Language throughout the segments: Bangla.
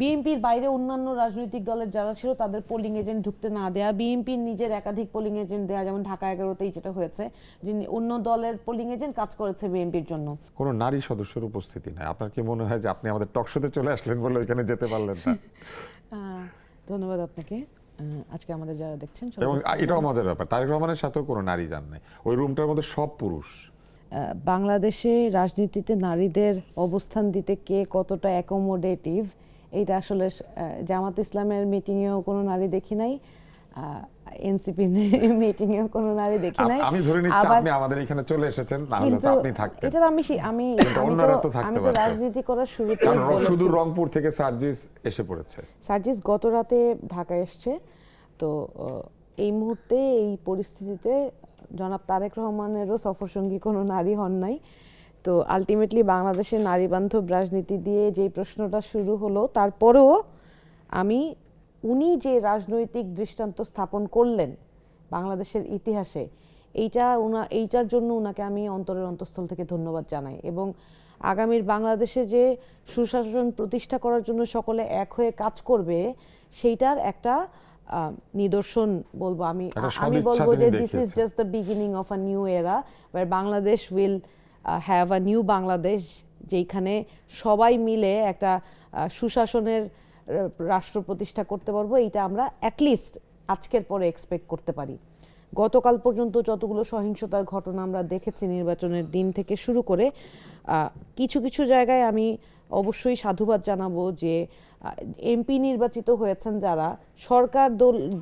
বিএনপির বাইরে অন্যান্য রাজনৈতিক দলের যারা ছিল তাদের পোলিং এজেন্ট ঢুকতে না দেয়া, বিএনপির নিজের একাধিক পোলিং এজেন্ট দেয়া, যেমন ঢাকা 11তেই যেটা হয়েছে যে অন্য দলের পোলিং এজেন্ট কাজ করেছে বিএনপির জন্য। কোনো নারী সদস্যের উপস্থিতি নাই। আপনার কি মনে হয় যে আপনি আমাদের টকশোতে চলে আসলেন বলে ওইখানে যেতে পারলেন না? ধন্যবাদ আপনাকে। আজকে আমাদের যারা দেখছেন এবং এটাও মজার ব্যাপার, তারেক রহমানের সাথেও কোনো নারী যান নাই, ওই রুমটার মধ্যে সব পুরুষ। বাংলাদেশে রাজনীতিতে নারীদের অবস্থান দিতে কে কতটা অ্যাকোমোডেটিভ, এইটা আসলে জামাত ইসলামের মিটিংয়েও কোনো নারী দেখি নাই, এনসিপি মিটিংয়েও কোনো নারী দেখি নাই। আমি ধরে নিচ্ছি আপনি আমাদের এখানে চলে এসেছেন, না হলে তো আপনি থাকতেন। এটা আমি তো রাজনীতি করার শুরুতে শুধু রংপুর থেকে সার্জিস এসে পড়েছে। সার্জিস গত রাতে ঢাকায় এসছে। তো এই মুহূর্তে এই পরিস্থিতিতে জনাব তারেক রহমানেরও সফরসঙ্গী কোনো নারী হন নাই। তো আলটিমেটলি বাংলাদেশে নারী বান্ধব রাজনীতি দিয়ে যেই প্রশ্নটা শুরু হলো, তারপরেও উনি যে রাজনৈতিক দৃষ্টান্ত স্থাপন করলেন বাংলাদেশের ইতিহাসে, এইটার জন্য উনাকে আমি অন্তরের অন্তঃস্থল থেকে ধন্যবাদ জানাই। এবং আগামীর বাংলাদেশে যে সুশাসন প্রতিষ্ঠা করার জন্য সকলে এক হয়ে কাজ করবে, সেইটার একটা নিদর্শন বলবো আমি বলবো যে this is just the beginning of a new era where Bangladesh will have a new Bangladesh, যেখানে সবাই মিলে একটা সুশাসনের রাষ্ট্র প্রতিষ্ঠা করতে পারবো। এইটা আমরা অ্যাটলিস্ট আজকের পরে এক্সপেক্ট করতে পারি। গতকাল পর্যন্ত যতগুলো সহিংসতার ঘটনা আমরা দেখেছি নির্বাচনের দিন থেকে শুরু করে, কিছু কিছু জায়গায় আমি অবশ্যই সাধুবাদ জানাবো যে এমপি নির্বাচিত হয়েছেন যারা, সরকার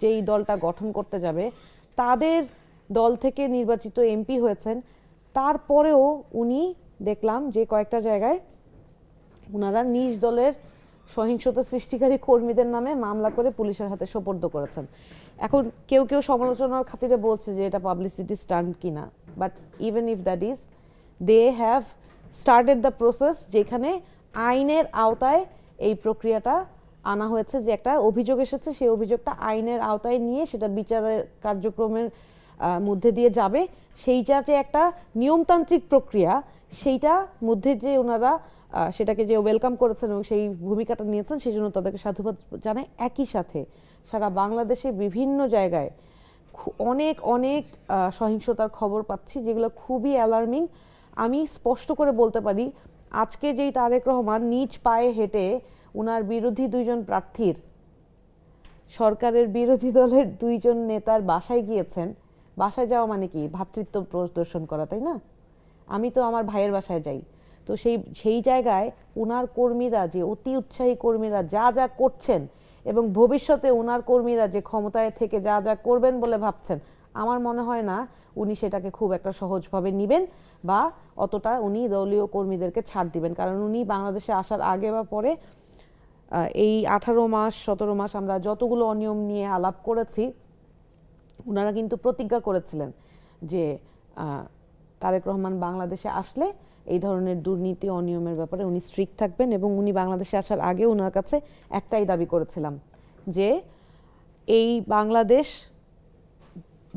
যেই দলটা গঠন করতে যাবে তাদের দল থেকে নির্বাচিত এমপি হয়েছেন, তারপরেও উনি দেখলাম যে কয়েকটা জায়গায় ওনারা নিজ দলের সহিংসতা সৃষ্টিকারী কর্মীদের নামে মামলা করে পুলিশের হাতে সোপর্দ করেছেন। এখন কেউ কেউ সমালোচনার খাতিরে বলছে যে এটা পাবলিসিটি স্টান্ট কিনা, but even if that is, they have started the process, যেখানে আইনের আওতায় এই প্রক্রিয়াটা আনা হয়েছে। যে একটা অভিযোগ এসেছে, সেই অভিযোগটা আইনের আওতায় নিয়ে সেটা বিচারের কার্যক্রমের মধ্যে দিয়ে যাবে। সেইটা যে একটা নিয়মতান্ত্রিক প্রক্রিয়া, সেইটা মধ্যে যে ওনারা সেটাকে যে ওয়েলকাম করেছেন এবং সেই ভূমিকাটা নিয়েছেন, সেই জন্য তাদেরকে সাধুবাদ জানাই। একই সাথে সারা বাংলাদেশে বিভিন্ন জায়গায় অনেক অনেক সহিংসতার খবর পাচ্ছি, যেগুলো খুবই অ্যালার্মিং। আমি স্পষ্ট করে বলতে পারি, আজকে যেই তারেক রহমান নিজ পায়ে হেঁটে উনার বিরোধী দুইজন প্রার্থীর, সরকারের বিরোধী দলের দুইজন নেতার বাসায় গিয়েছেন, বাসায় যাওয়া মানে কি ভ্রাতৃত্ব প্রদর্শন করা, তাই না? আমি তো আমার ভাইয়ের বাসায় যাই, তো সেই জায়গায় ওনার কর্মীরা, যে অতি উৎসাহী কর্মীরা যা যা করছেন এবং ভবিষ্যতে ওনার কর্মীরা যে ক্ষমতায় থেকে যা যা করবেন বলে ভাবছেন, আমার মনে হয় না উনি সেটাকে খুব একটা সহজভাবে নেবেন বা অতটা উনি দলীয় কর্মীদেরকে ছাড় দিবেন। কারণ উনি বাংলাদেশে আসার আগে বা পরে এই 18 মাস 17 মাস আমরা যতগুলো অনিয়ম নিয়ে আলাপ করেছি, ওনারা কিন্তু প্রতিজ্ঞা করেছিলেন যে তারেক রহমান বাংলাদেশে আসলে এই ধরনের দুর্নীতি অনিয়মের ব্যাপারে উনি স্ট্রিক্ট থাকবেন। এবং উনি বাংলাদেশে আসার আগে ওনার কাছে একটাই দাবি করেছিলাম যে এই বাংলাদেশ,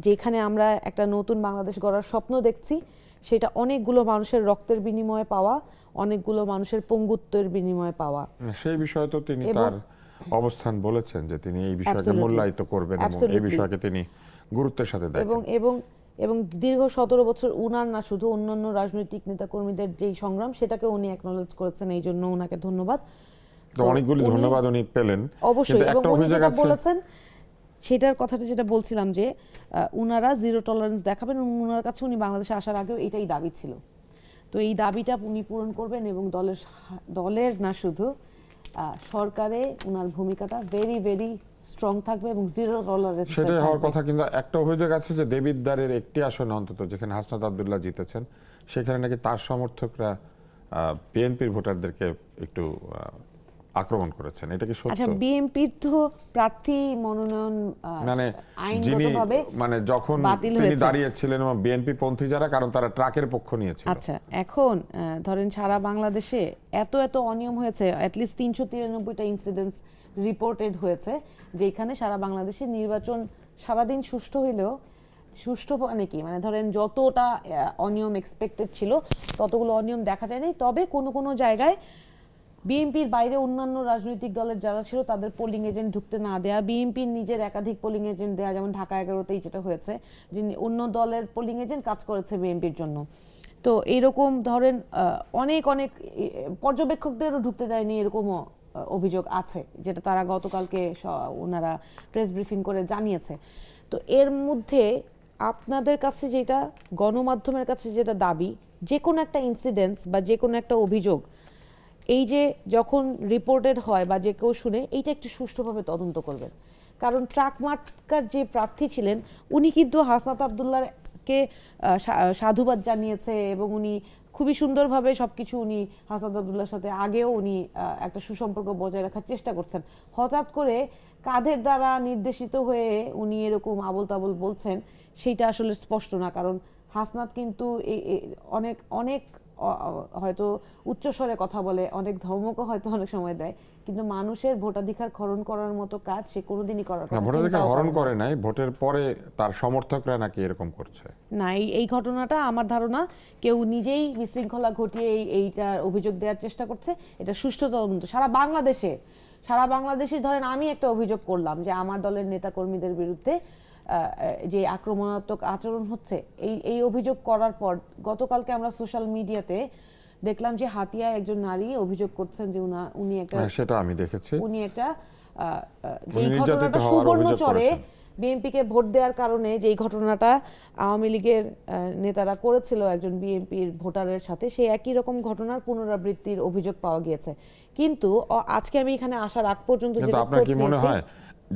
যেখানে আমরা একটা নতুন বাংলাদেশ গড়ার স্বপ্ন দেখছি, সেটা অনেকগুলো মানুষের রক্তের বিনিময়ে পাওয়া, অনেকগুলো মানুষের পঙ্গুত্বের বিনিময়ে পাওয়া। সেই বিষয়ে তো তিনি তার অবস্থান বলেছেন যে তিনি এই বিষয়কে মূল্যায়িত করবেন এবং এই বিষয়কে তিনি গুরুত্বের সাথে দেখেন। এবং দীর্ঘ 17 বছর উনার না, শুধু অন্যান্য রাজনৈতিক নেতা কর্মীদের যেই সংগ্রাম, সেটাকে উনি অ্যাকনলেজ করেছেন, এই জন্য ওনাকে ধন্যবাদ। অনেকগুলো ধন্যবাদ উনি পেলেন অবশ্যই। এবং উনি যেটা বলেছেন সেটার কথাটা যেটা বলছিলাম যে উনারা জিরো টলারেন্স দেখাবেন, এবং উনার কাছে উনি বাংলাদেশে আসার আগেও এটাই দাবি ছিল। তো এই দাবিটা উনি পূরণ করবেন এবং দলের না শুধু সরকারে উনার ভূমিকাটা ভেরি ভেরি স্ট্রং থাকবে এবং জিরো টলারেন্স। সেটাই হওয়ার কথা। কিন্তু একটা অভিযোগ আছে যে দেবিদ্বারের একটি আসন অন্তত, যেখানে হাসনাত আব্দুল্লাহ জিতেছেন, সেখানে নাকি তার সমর্থকরা বিএনপির ভোটারদেরকে একটু আক্রমণ করেছেন। এটা কি সত্য? আচ্ছা, বিএনপির তো প্রার্থী মনোনয়ন মানে আইনগতভাবে মানে যখন তিনি দাঁড়িয়েছিলেন এবং বিএনপি পন্থী যারা, কারণ তারা ট্রাকের পক্ষ নিয়েছিল। আচ্ছা, এখন ধরেন সারা বাংলাদেশে এত এত অনিয়ম হয়েছে, অ্যাটলিস্ট 393টা ইনসিডেন্টস রিপোর্টেড হয়েছে, যেখানে সারা বাংলাদেশে নির্বাচন সারাদিন সুষ্ঠু হইলেও, সুষ্ঠু মানে কি, মানে ধরেন যতটা অনিয়ম এক্সপেক্টেড ছিল ততগুলো অনিয়ম দেখা যায়নি। তবে কোনো কোনো জায়গায় বিএনপির বাইরে অন্যান্য রাজনৈতিক দলের যারা ছিল তাদের পোলিং এজেন্ট ঢুকতে না দেয়া, বিএনপির নিজের একাধিক পোলিং এজেন্ট দেয়া, যেমন ঢাকা 11তেই যেটা হয়েছে যে অন্য দলের পোলিং এজেন্ট কাজ করেছে বিএনপির জন্য। তো এইরকম ধরেন অনেক অনেক পর্যবেক্ষকদেরও ঢুকতে দেয়নি, এরকমও অভিযোগ আছে, যেটা তারা গতকালকে ওনারা প্রেস ব্রিফিং করে জানিয়েছে। তো এর মধ্যে আপনাদের কাছে যেটা, গণমাধ্যমের কাছে যেটা দাবি, যে কোনো একটা ইনসিডেন্স বা যে কোনো একটা অভিযোগ এই যে যখন রিপোর্টেড হয় বা যে কেউ শুনে, এইটা একটু সুষ্ঠুভাবে তদন্ত করবেন। কারণ ট্রাক মার্কার যে প্রার্থী ছিলেন উনি কিন্তু হাসনাত আবদুল্লাহকে সাধুবাদ জানিয়েছে এবং উনি খুবই সুন্দরভাবে সবকিছু, উনি হাসনাত আবদুল্লাহর সাথে আগেও উনি একটা সুসম্পর্ক বজায় রাখার চেষ্টা করছেন। হঠাৎ করে কাদের দ্বারা নির্দেশিত হয়ে উনি এরকম আবোল তাবোল বলছেন সেইটা আসলে স্পষ্ট না। কারণ হাসনাত কিন্তু অনেক অনেক হয়তো উচ্চস্বরে কথা বলে, অনেক ধমকও হয়তো অনেক সময় দেয়, কিন্তু মানুষের ভোটাধিকার হরণ করার মতো কাজ সে কোনোদিনই করার কথা ভোটাধিকার হরণ করে নাই, ভোটের পরে তার সমর্থকরা নাকি এরকম করছে না। এই ঘটনাটা আমার ধারণা কেউ নিজেই বিশৃঙ্খলা ঘটিয়ে এইটার অভিযোগ দেওয়ার চেষ্টা করছে। এটা সুষ্ঠু তদন্ত সারা বাংলাদেশে ধরেন আমি একটা অভিযোগ করলাম যে আমার দলের নেতাকর্মীদের বিরুদ্ধে যে আক্রমণাত্মক আচরণ হচ্ছে, এই অভিযোগ করার পর গতকালকে আমরা সোশ্যাল মিডিয়াতে দেখলাম যে হাতিয়ায় একজন নারী অভিযোগ করছেন যে উনি একটা, সেটা আমি দেখেছি, উনি একটা যে উনি নির্যাতিত ঘটনাটা হওয়ার অভিযোগ সুবর্ণচরে করেছেন। বিএনপিকে ভোট দেওয়ার কারণে যেই ঘটনাটা আওয়ামী লীগের নেতারা করেছিল একজন বিএনপির ভোটারের সাথে, সেই একই রকম ঘটনার পুনরাবৃত্তির অভিযোগ পাওয়া গিয়েছে। কিন্তু আজকে আমি এখানে আসার আগ পর্যন্ত কিন্তু যেটা আপনার খোঁজ কি মনে নিয়েছি, হয়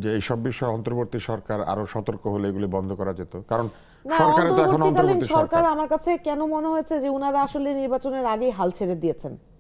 যে এইসব বিষয়ে অন্তর্বর্তী সরকার আরো সতর্ক হলে এগুলি বন্ধ করা যেত? কারণ না, সরকারের তো এখন অন্তর্বর্তীকালীন অন্তর্বর্তী সরকার সরকার। আমার কাছে কেন মনে হয়েছে যে উনারা আসলে নির্বাচনের আগেই হাল ছেড়ে দিয়েছেন।